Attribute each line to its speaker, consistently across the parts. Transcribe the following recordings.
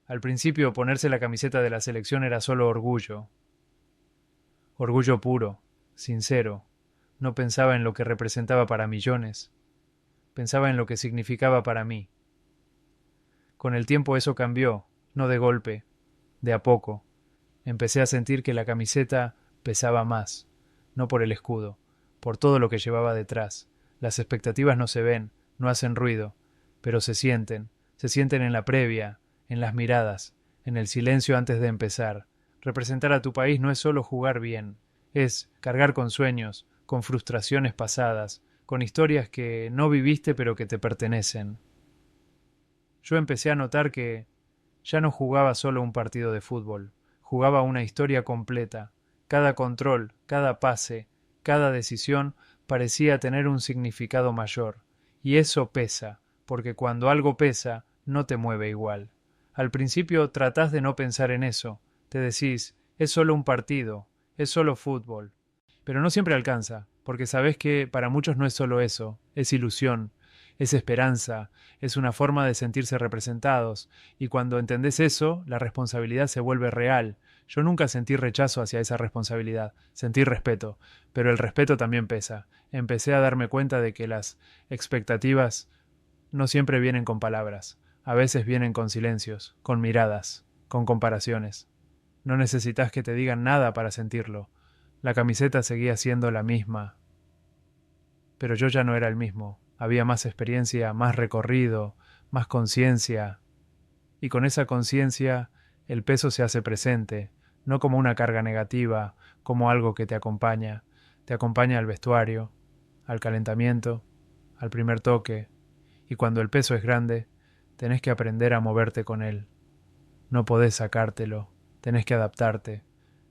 Speaker 1: Al principio ponerse la camiseta de la selección era solo orgullo, orgullo puro, sincero. No pensaba en lo que representaba para millones, pensaba en lo que significaba para mí. Con el tiempo eso cambió, no de golpe, de a poco. Empecé a sentir que la camiseta pesaba más, no por el escudo, por todo lo que llevaba detrás. Las expectativas no se ven, no hacen ruido, pero se sienten en la previa, en las miradas, en el silencio antes de empezar. Representar a tu país no es solo jugar bien, es cargar con sueños, con frustraciones pasadas, con historias que no viviste pero que te pertenecen. Yo empecé a notar que ya no jugaba solo un partido de fútbol, jugaba una historia completa. Cada control, cada pase, cada decisión parecía tener un significado mayor. Y eso pesa, porque cuando algo pesa, no te mueve igual. Al principio tratás de no pensar en eso. Te decís, es solo un partido, es solo fútbol. Pero no siempre alcanza, porque sabés que para muchos no es solo eso, es ilusión, es esperanza, es una forma de sentirse representados, y cuando entendés eso, la responsabilidad se vuelve real. Yo nunca sentí rechazo hacia esa responsabilidad, sentí respeto, pero el respeto también pesa. Empecé a darme cuenta de que las expectativas no siempre vienen con palabras, a veces vienen con silencios, con miradas, con comparaciones. No necesitas que te digan nada para sentirlo. La camiseta seguía siendo la misma, pero yo ya no era el mismo. Había más experiencia, más recorrido, más conciencia, y con esa conciencia el peso se hace presente, no como una carga negativa, como algo que te acompaña al vestuario, al calentamiento, al primer toque, y cuando el peso es grande, tenés que aprender a moverte con él. No podés sacártelo, tenés que adaptarte.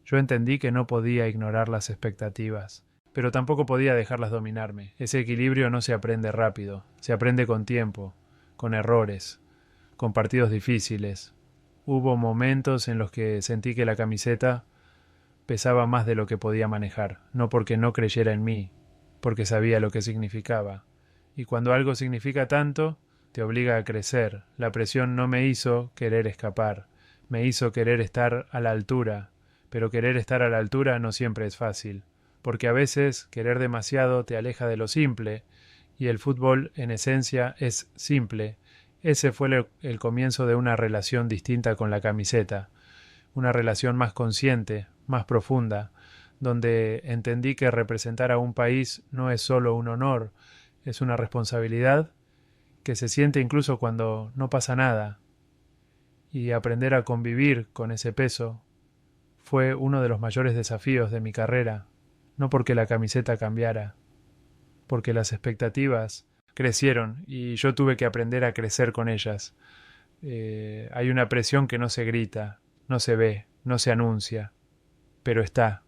Speaker 1: Yo entendí que no podía ignorar las expectativas, pero tampoco podía dejarlas dominarme. Ese equilibrio no se aprende rápido, se aprende con tiempo, con errores, con partidos difíciles. Hubo momentos en los que sentí que la camiseta pesaba más de lo que podía manejar, no porque no creyera en mí, porque sabía lo que significaba. Y cuando algo significa tanto, te obliga a crecer. La presión no me hizo querer escapar, me hizo querer estar a la altura, pero querer estar a la altura no siempre es fácil, porque a veces querer demasiado te aleja de lo simple, y el fútbol en esencia es simple. Ese fue el comienzo de una relación distinta con la camiseta, una relación más consciente, más profunda, donde entendí que representar a un país no es solo un honor, es una responsabilidad que se siente incluso cuando no pasa nada, y aprender a convivir con ese peso fue uno de los mayores desafíos de mi carrera, no porque la camiseta cambiara, porque las expectativas crecieron y yo tuve que aprender a crecer con ellas. Hay una presión que no se grita, no se ve, no se anuncia, pero está.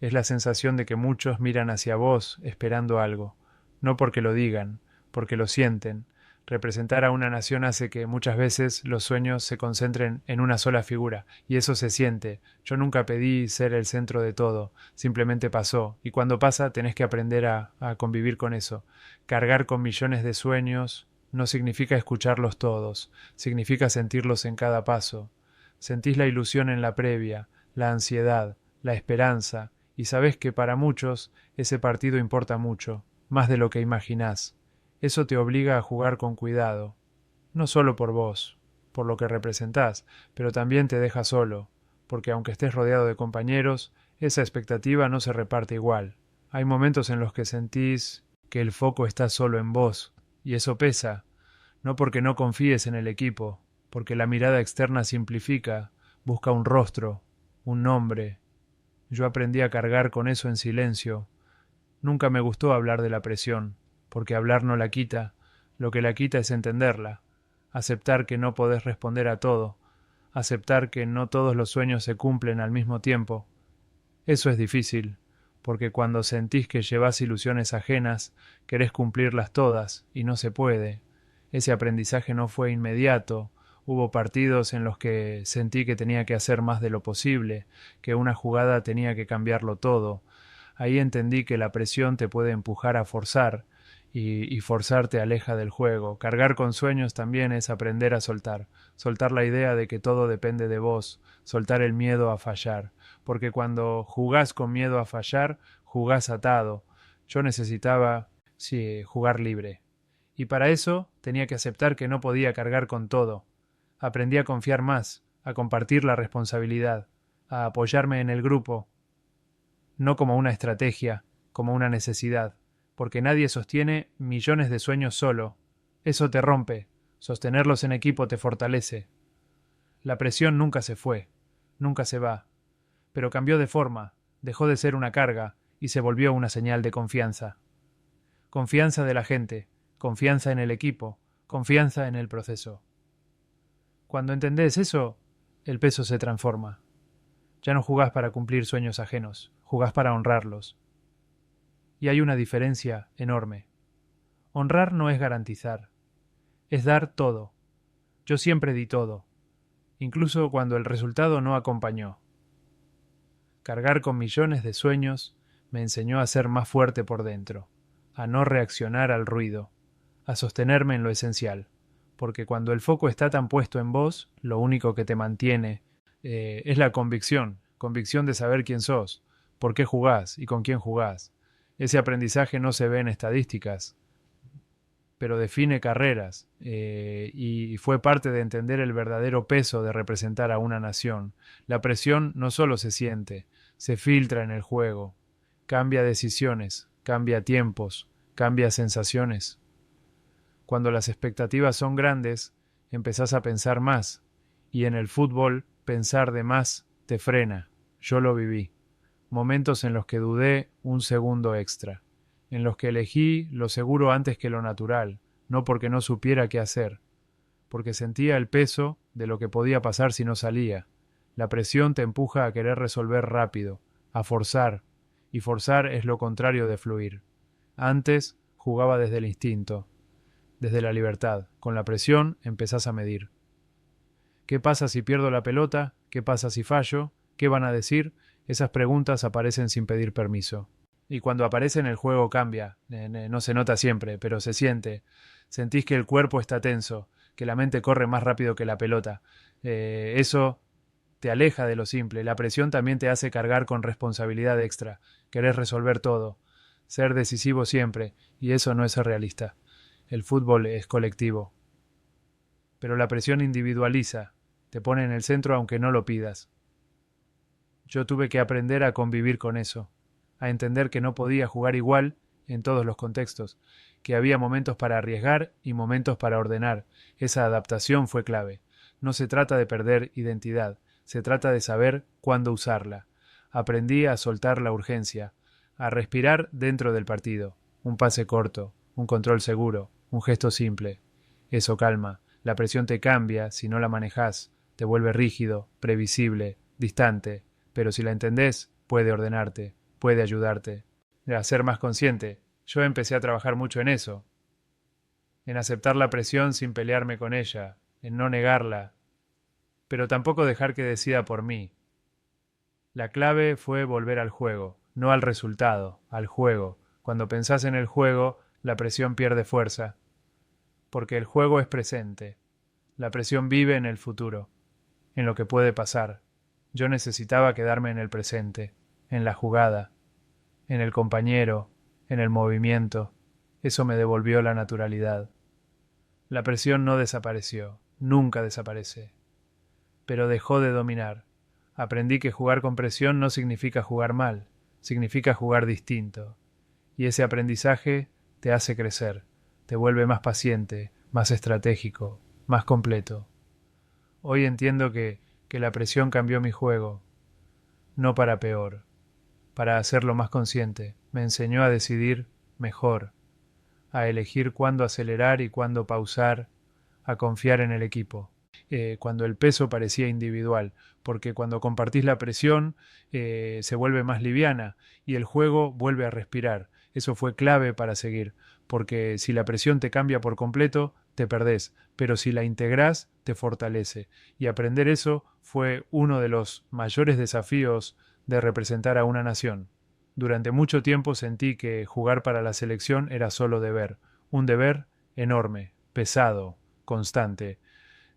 Speaker 1: Es la sensación de que muchos miran hacia vos esperando algo, no porque lo digan, porque lo sienten. Representar a una nación hace que muchas veces los sueños se concentren en una sola figura, y eso se siente. Yo nunca pedí ser el centro de todo, simplemente pasó, y cuando pasa tenés que aprender a convivir con eso. Cargar con millones de sueños no significa escucharlos todos, significa sentirlos en cada paso. Sentís la ilusión en la previa, la ansiedad, la esperanza, y sabés que para muchos ese partido importa mucho, más de lo que imaginás. Eso te obliga a jugar con cuidado, no solo por vos, por lo que representás, pero también te deja solo, porque aunque estés rodeado de compañeros, esa expectativa no se reparte igual. Hay momentos en los que sentís que el foco está solo en vos, y eso pesa, no porque no confíes en el equipo, porque la mirada externa simplifica, busca un rostro, un nombre. Yo aprendí a cargar con eso en silencio. Nunca me gustó hablar de la presión, porque hablar no la quita, lo que la quita es entenderla, aceptar que no podés responder a todo, aceptar que no todos los sueños se cumplen al mismo tiempo. Eso es difícil, porque cuando sentís que llevás ilusiones ajenas, querés cumplirlas todas, y no se puede. Ese aprendizaje no fue inmediato. Hubo partidos en los que sentí que tenía que hacer más de lo posible, que una jugada tenía que cambiarlo todo. Ahí entendí que la presión te puede empujar a forzar, y forzarte aleja del juego. Cargar con sueños también es aprender a soltar, soltar la idea de que todo depende de vos, soltar el miedo a fallar, porque cuando jugás con miedo a fallar, jugás atado. Yo necesitaba, sí, jugar libre. Y para eso tenía que aceptar que no podía cargar con todo. Aprendí a confiar más, a compartir la responsabilidad, a apoyarme en el grupo, no como una estrategia, como una necesidad, porque nadie sostiene millones de sueños solo. Eso te rompe, sostenerlos en equipo te fortalece. La presión nunca se fue, nunca se va, pero cambió de forma, dejó de ser una carga y se volvió una señal de confianza. Confianza de la gente, confianza en el equipo, confianza en el proceso. Cuando entendés eso, el peso se transforma. Ya no jugás para cumplir sueños ajenos, jugás para honrarlos. Y hay una diferencia enorme. Honrar no es garantizar, es dar todo. Yo siempre di todo, incluso cuando el resultado no acompañó. Cargar con millones de sueños me enseñó a ser más fuerte por dentro, a no reaccionar al ruido, a sostenerme en lo esencial, porque cuando el foco está tan puesto en vos, lo único que te mantiene es la convicción, convicción de saber quién sos, por qué jugás y con quién jugás. Ese aprendizaje no se ve en estadísticas, pero define carreras y fue parte de entender el verdadero peso de representar a una nación. La presión no solo se siente, se filtra en el juego, cambia decisiones, cambia tiempos, cambia sensaciones. Cuando las expectativas son grandes, empezás a pensar más, y en el fútbol pensar de más te frena. Yo lo viví. Momentos en los que dudé un segundo extra, en los que elegí lo seguro antes que lo natural, no porque no supiera qué hacer, porque sentía el peso de lo que podía pasar si no salía. La presión te empuja a querer resolver rápido, a forzar, y forzar es lo contrario de fluir. Antes jugaba desde el instinto, desde la libertad. Con la presión empezás a medir. ¿Qué pasa si pierdo la pelota? ¿Qué pasa si fallo? ¿Qué van a decir? Esas preguntas aparecen sin pedir permiso. Y cuando aparecen el juego cambia. No se nota siempre, pero se siente. Sentís que el cuerpo está tenso, que la mente corre más rápido que la pelota. Eso te aleja de lo simple. La presión también te hace cargar con responsabilidad extra. Querés resolver todo, ser decisivo siempre, y eso no es ser realista. El fútbol es colectivo. Pero la presión individualiza, te pone en el centro aunque no lo pidas. Yo tuve que aprender a convivir con eso, a entender que no podía jugar igual en todos los contextos, que había momentos para arriesgar y momentos para ordenar. Esa adaptación fue clave. No se trata de perder identidad, se trata de saber cuándo usarla. Aprendí a soltar la urgencia, a respirar dentro del partido. Un pase corto, un control seguro, un gesto simple. Eso calma. La presión te cambia si no la manejás, te vuelve rígido, previsible, distante, pero si la entendés, puede ordenarte, puede ayudarte, a ser más consciente. Yo empecé a trabajar mucho en eso, en aceptar la presión sin pelearme con ella, en no negarla, pero tampoco dejar que decida por mí. La clave fue volver al juego, no al resultado, al juego. Cuando pensás en el juego, la presión pierde fuerza, porque el juego es presente. La presión vive en el futuro, en lo que puede pasar. Yo necesitaba quedarme en el presente, en la jugada, en el compañero, en el movimiento. Eso me devolvió la naturalidad. La presión no desapareció, nunca desaparece, pero dejó de dominar. Aprendí que jugar con presión no significa jugar mal, significa jugar distinto. Y ese aprendizaje te hace crecer, te vuelve más paciente, más estratégico, más completo. Hoy entiendo que la presión cambió mi juego, no para peor, para hacerlo más consciente. Me enseñó a decidir mejor, a elegir cuándo acelerar y cuándo pausar, a confiar en el equipo. Cuando el peso parecía individual, porque cuando compartís la presión se vuelve más liviana y el juego vuelve a respirar. Eso fue clave para seguir, porque si la presión te cambia por completo, te perdés, pero si la integrás, te fortalece. Y aprender eso fue uno de los mayores desafíos de representar a una nación. Durante mucho tiempo sentí que jugar para la selección era solo deber, un deber enorme, pesado, constante.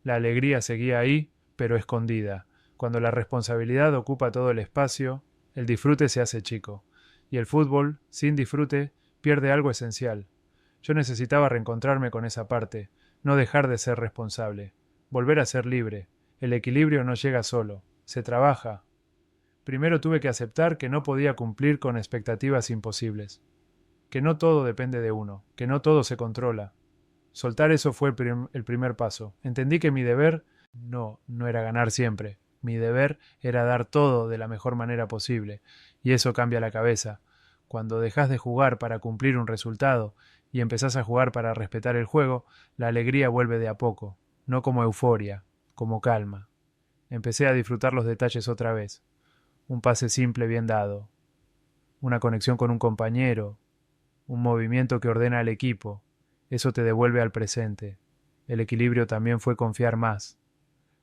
Speaker 1: La alegría seguía ahí, pero escondida. Cuando la responsabilidad ocupa todo el espacio, el disfrute se hace chico. Y el fútbol, sin disfrute, pierde algo esencial. Yo necesitaba reencontrarme con esa parte, no dejar de ser responsable, volver a ser libre. El equilibrio no llega solo, se trabaja. Primero tuve que aceptar que no podía cumplir con expectativas imposibles, que no todo depende de uno, que no todo se controla. Soltar eso fue el primer paso. Entendí que mi deber no era ganar siempre. Mi deber era dar todo de la mejor manera posible. Y eso cambia la cabeza. Cuando dejas de jugar para cumplir un resultado y empezás a jugar para respetar el juego, la alegría vuelve de a poco, no como euforia, como calma. Empecé a disfrutar los detalles otra vez. Un pase simple bien dado, una conexión con un compañero, un movimiento que ordena al equipo. Eso te devuelve al presente. El equilibrio también fue confiar más.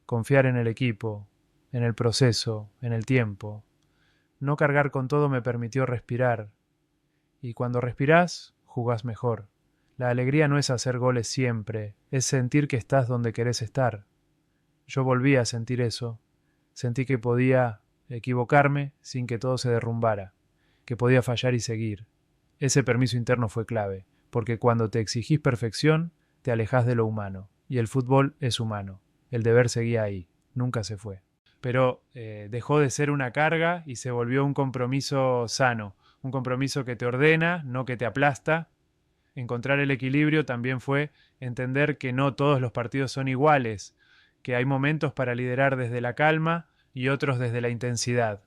Speaker 1: Confiar en el equipo, en el proceso, en el tiempo. No cargar con todo me permitió respirar. Y cuando respirás, jugás mejor. La alegría no es hacer goles siempre, es sentir que estás donde querés estar. Yo volví a sentir eso. Sentí que podía equivocarme sin que todo se derrumbara, que podía fallar y seguir. Ese permiso interno fue clave, porque cuando te exigís perfección, te alejás de lo humano, y el fútbol es humano. El deber seguía ahí, nunca se fue. Pero dejó de ser una carga y se volvió un compromiso sano, un compromiso que te ordena, no que te aplasta. Encontrar el equilibrio también fue entender que no todos los partidos son iguales, que hay momentos para liderar desde la calma y otros desde la intensidad.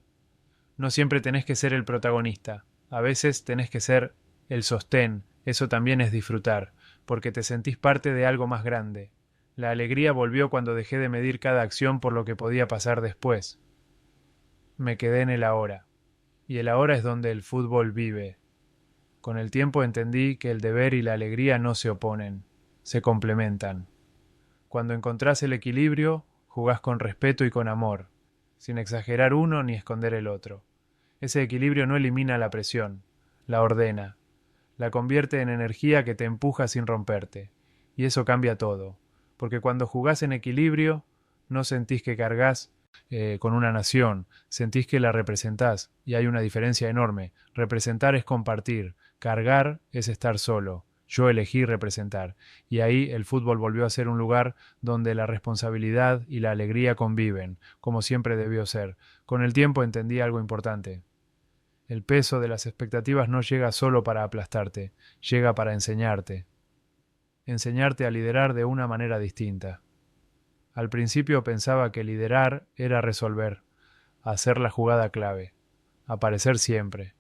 Speaker 1: No siempre tenés que ser el protagonista, a veces tenés que ser el sostén, eso también es disfrutar, porque te sentís parte de algo más grande. La alegría volvió cuando dejé de medir cada acción por lo que podía pasar después. Me quedé en el ahora, y el ahora es donde el fútbol vive. Con el tiempo entendí que el deber y la alegría no se oponen, se complementan. Cuando encontrás el equilibrio, jugás con respeto y con amor, sin exagerar uno ni esconder el otro. Ese equilibrio no elimina la presión, la ordena, la convierte en energía que te empuja sin romperte. Y eso cambia todo, porque cuando jugás en equilibrio, no sentís que cargas con una nación, sentís que la representás, y hay una diferencia enorme. Representar es compartir, cargar es estar solo. Yo elegí representar, y ahí el fútbol volvió a ser un lugar donde la responsabilidad y la alegría conviven, como siempre debió ser. Con el tiempo entendí algo importante. El peso de las expectativas no llega solo para aplastarte, llega para enseñarte. Enseñarte a liderar de una manera distinta. Al principio pensaba que liderar era resolver, hacer la jugada clave, aparecer siempre,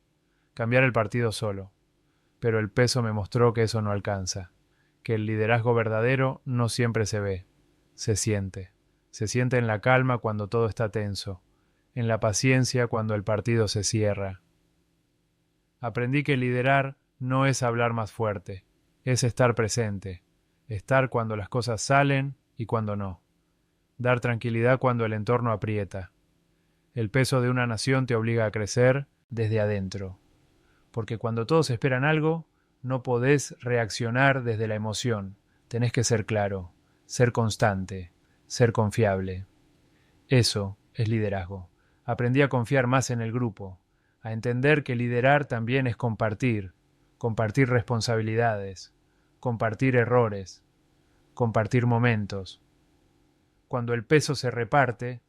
Speaker 1: cambiar el partido solo. Pero el peso me mostró que eso no alcanza, que el liderazgo verdadero no siempre se ve, se siente. Se siente en la calma cuando todo está tenso, en la paciencia cuando el partido se cierra. Aprendí que liderar no es hablar más fuerte, es estar presente, estar cuando las cosas salen y cuando no, dar tranquilidad cuando el entorno aprieta. El peso de una nación te obliga a crecer desde adentro, porque cuando todos esperan algo, no podés reaccionar desde la emoción, tenés que ser claro, ser constante, ser confiable. Eso es liderazgo. Aprendí a confiar más en el grupo, a entender que liderar también es compartir, compartir responsabilidades, compartir errores, compartir momentos. Cuando el peso se reparte,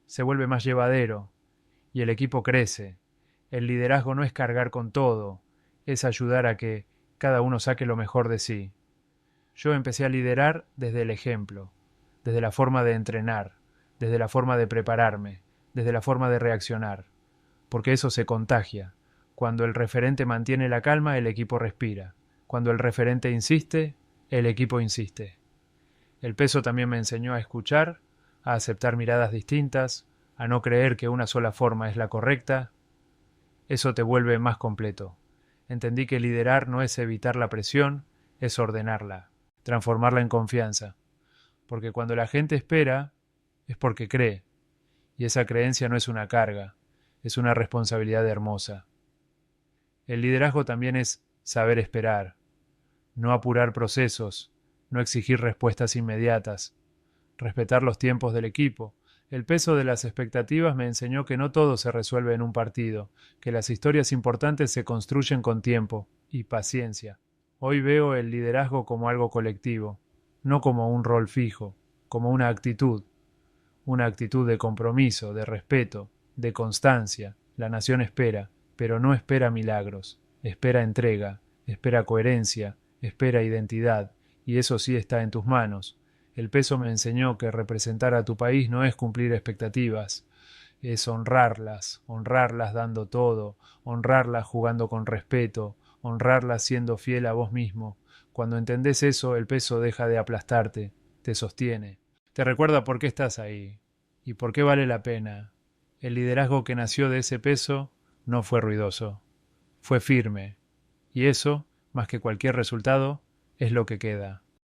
Speaker 1: se vuelve más llevadero y el equipo crece. El liderazgo no es cargar con todo, es ayudar a que cada uno saque lo mejor de sí. Yo empecé a liderar desde el ejemplo, desde la forma de entrenar, desde la forma de prepararme, desde la forma de reaccionar, porque eso se contagia. Cuando el referente mantiene la calma, el equipo respira. Cuando el referente insiste, el equipo insiste. El peso también me enseñó a escuchar, a aceptar miradas distintas, a no creer que una sola forma es la correcta. Eso te vuelve más completo. Entendí que liderar no es evitar la presión, es ordenarla, transformarla en confianza. Porque cuando la gente espera, es porque cree. Y esa creencia no es una carga, es una responsabilidad hermosa. El liderazgo también es saber esperar, no apurar procesos, no exigir respuestas inmediatas, respetar los tiempos del equipo. El peso de las expectativas me enseñó que no todo se resuelve en un partido, que las historias importantes se construyen con tiempo y paciencia. Hoy veo el liderazgo como algo colectivo, no como un rol fijo, como una actitud de compromiso, de respeto, de constancia. La nación espera, pero no espera milagros, espera entrega, espera coherencia, espera identidad, y eso sí está en tus manos. El peso me enseñó que representar a tu país no es cumplir expectativas, es honrarlas, honrarlas dando todo, honrarlas jugando con respeto, honrarlas siendo fiel a vos mismo. Cuando entendés eso, el peso deja de aplastarte, te sostiene, te recuerda por qué estás ahí y por qué vale la pena. El liderazgo que nació de ese peso no fue ruidoso, fue firme, y eso, más que cualquier resultado, es lo que queda.